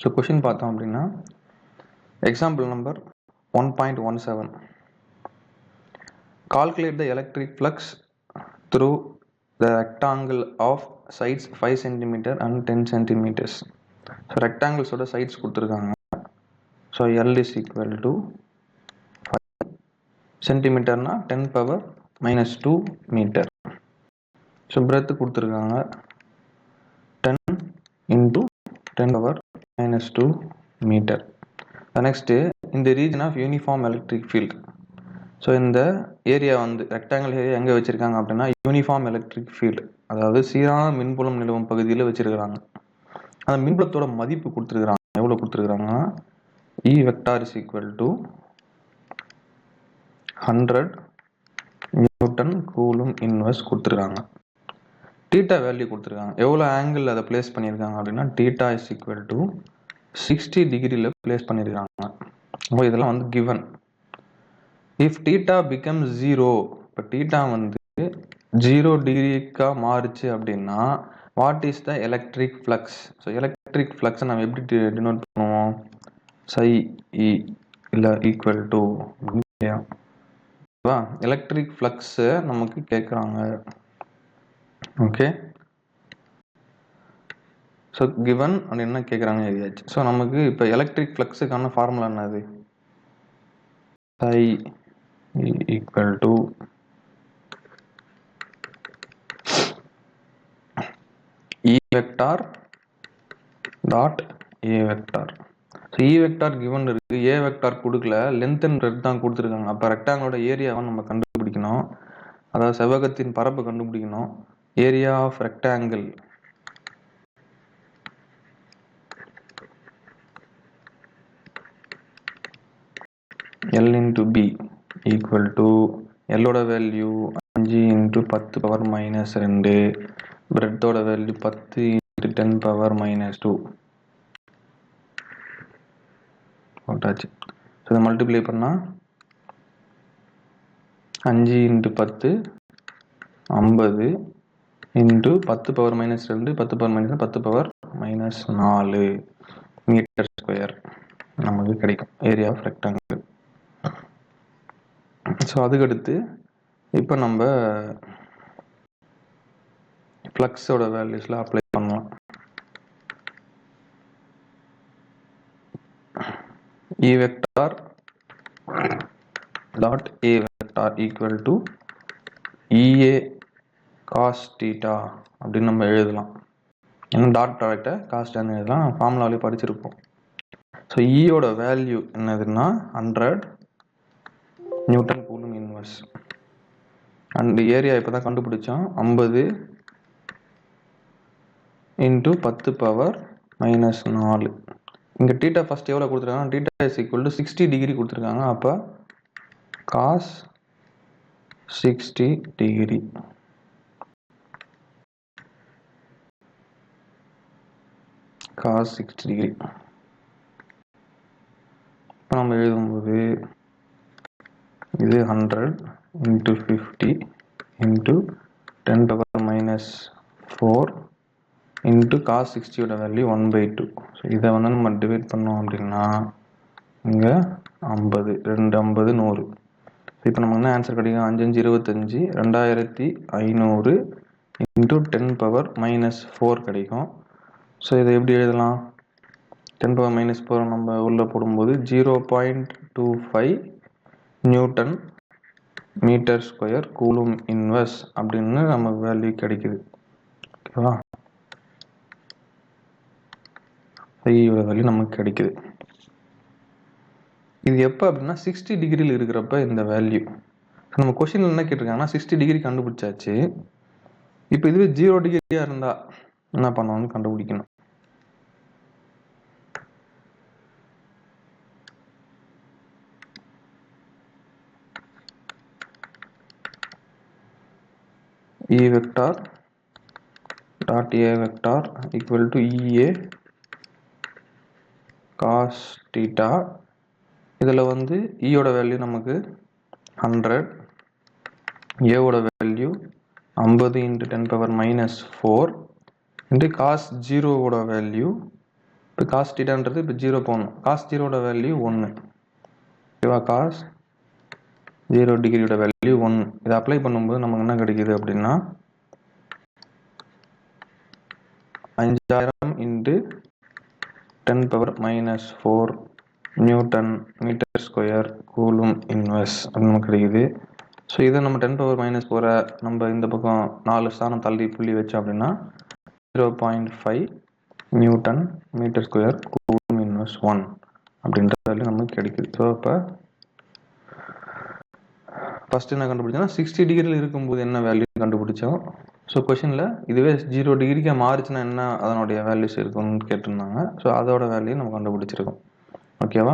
So question பார்த்தோம் அப்படின்னா example number 1.17 calculate the electric flux through the rectangle of sides 5 cm and 10 cm. So ரெக்டாங்கிள்ஸோட sides கொடுத்துருக்காங்க. So L is equal to 5 சென்டிமீட்டர்னா 10 power minus 2 மீட்டர். So breadth கொடுத்துருக்காங்க 10 into 10 power minus 2 மீட்டர். Next இந்த region of uniform electric field. So இந்த area வந்து rectangle area எங்கே வச்சுருக்காங்க அப்படின்னா யூனிஃபார்ம் எலக்ட்ரிக் ஃபீல்டு, அதாவது சீரான மின்புலம் நிலவும் பகுதியில் வச்சுருக்கிறாங்க. அந்த மின்புலத்தோட மதிப்பு கொடுத்துருக்குறாங்க. எவ்வளோ கொடுத்துருக்குறாங்கன்னா E vector is equal to 100 Newton coulomb inverse கொடுத்துருக்காங்க. டீட்டா வேல்யூ கொடுத்துருக்காங்க. எவ்வளோ ஆங்கிள் அதை பிளேஸ் பண்ணியிருக்காங்க அப்படின்னா டீட்டா இஸ் ஈக்குவல் டு 60 டிகிரியில் பிளேஸ் பண்ணியிருக்காங்க. அப்போ இதெல்லாம் வந்து கிவன். இஃப் டீட்டா பிகம்ஸ் 0, இப்போ டீட்டா வந்து 0 டிகிரிக்கா மாறுச்சு அப்படின்னா what is the electric flux? So electric ஃப்ளக்ஸை நம்ம எப்படி டினோட் பண்ணுவோம்? சை இ இல்லை ஈக்குவல் டு ஓகேவா? எலக்ட்ரிக் ஃப்ளக்ஸை நமக்கு கேட்குறாங்க. ஓகே, ஸோ கிவன் அப்படின்னு என்ன கேட்குறாங்க எழுதியாச்சு. ஸோ நமக்கு இப்போ எலக்ட்ரிக் ஃப்ளக்ஸுக்கான ஃபார்முலா என்னது? சை equal to E vector dot A vector. So E vector given இருக்கு, A vector கொடுக்கல, லென்த் அண்ட் பிரெட் தான் கொடுத்துருக்காங்க. அப்போ ரெக்டாங்கிளோட ஏரியாவை நம்ம கண்டுபிடிக்கணும், அதாவது செவ்வகத்தின் பரப்பு கண்டுபிடிக்கணும். Area of rectangle L into B equal to L-ஓட வேல்யூ 5 into 10 power minus 2, பிரெட்டோட வேல்யூ 10 into 10 power minus 2 போட்டாச்சு. ஸோ இதை மல்டிப்ளை பண்ணால் 5 into 10 50 into 10 power minus 2 10 power minus 10 power minus 4 metre square நமக்கு கிடைக்கும் ஏரியா ஆஃப் ரெக்டாங்கிள். ஸோ அதுக்கடுத்து இப்போ நம்ம ஃப்ளக்ஸோட வேல்யூஸில் அப்ளை பண்ணலாம். E vector dot A vector equal to EA cos theta அப்படின்னு நம்ம எழுதலாம். என்ன டாட் ப்ராடக்டை காஸ்ட்னு எழுதலாம், ஃபார்முலாவிலே படிச்சிருப்போம். ஸோ ஈயோட வேல்யூ என்னதுன்னா 100 Newton coulomb inverse. And area இப்போ தான் கண்டுபிடிச்சோம், 50 இன்ட்டு 10 பவர் மைனஸ் 4. இங்கே டீட்டா ஃபஸ்ட் எவ்வளோ கொடுத்துருக்காங்க? Theta is equal to 60 degree கொடுத்துருக்காங்க. அப்போ காஸ் 60 டிகிரி காஸ் 60 டிகிரி. இப்போ நம்ம எழுதும்போது இது 100 into 50 into 10 power minus 4 into cos 60யோட வேல்யூ 1/2. ஸோ இதை வந்து நம்ம டிவைட் பண்ணோம் அப்படின்னா இங்கே 50 2 50 100. இப்போ நமக்கு என்ன ஆன்சர் கிடைக்கும்? 5 5 25 2500 இன்ட்டு 10 பவர் மைனஸ் 4 கிடைக்கும். ஸோ இதை எப்படி எழுதலாம்? 10 பவர் மைனஸ் 4 நம்ம உள்ளே போடும்போது 0.25 newton metre square coulomb inverse அப்படின்னு நமக்கு வேல்யூ கிடைக்குது. ஓகேவா? ஐயோட வேல்யூ நமக்கு கிடைக்குது. இது எப்போ அப்படின்னா 60 டிகிரியில் இருக்கிறப்ப இந்த வேல்யூ. நம்ம கொஸ்டினில் என்ன கேட்டிருக்காங்கன்னா 60 டிகிரி கண்டுபிடிச்சாச்சு. இப்போ இதுவே 0 டிகிரியாக இருந்தால் என்ன பண்ணணும்னு கண்டுபிடிக்கணும். E vector dot A vector equal to EA cos theta. இதில் வந்து ஈயோட வேல்யூ நமக்கு 100, ஏவோட value 50 into 10 power minus 4 into cos 0வோட வேல்யூ இப்போ காஸ் தீட்டான்றது இப்போ 0 போகணும். காஸ் 0வோட வேல்யூ 1. ஓகேவா? காஸ் 0 டிகிரியோட வேல்யூ 1. இதை அப்ளை பண்ணும்போது நமக்கு என்ன கிடைக்குது அப்படின்னா 5000 × 10⁻⁻4 newton metre square coulomb inverse அப்படின்னு நமக்கு கிடைக்குது. ஸோ இதை நம்ம 10⁻⁻4 நம்ம இந்த பக்கம் 4 ஸ்தானம் தள்ளி புள்ளி வச்சோம் அப்படின்னா 0.5 newton metre square coulomb inverse 1 அப்படின்ற வேல்யூ நமக்கு கிடைக்குது. ஸோ இப்போ ஃபர்ஸ்ட் என்ன கண்டுபிடிச்சோன்னா 60 டிகிரியில் இருக்கும்போது என்ன வேல்யூ கண்டுபிடிச்சோம். ஸோ கொஷினில் இதுவே 0 டிகிரிக்கு மாறிச்சுன்னா என்ன அதனுடைய வேல்யூஸ் இருக்குன்னு கேட்டிருந்தாங்க. ஸோ அதோட வேல்யூ நம்ம கண்டுபிடிச்சிருக்கோம். ஓகேவா?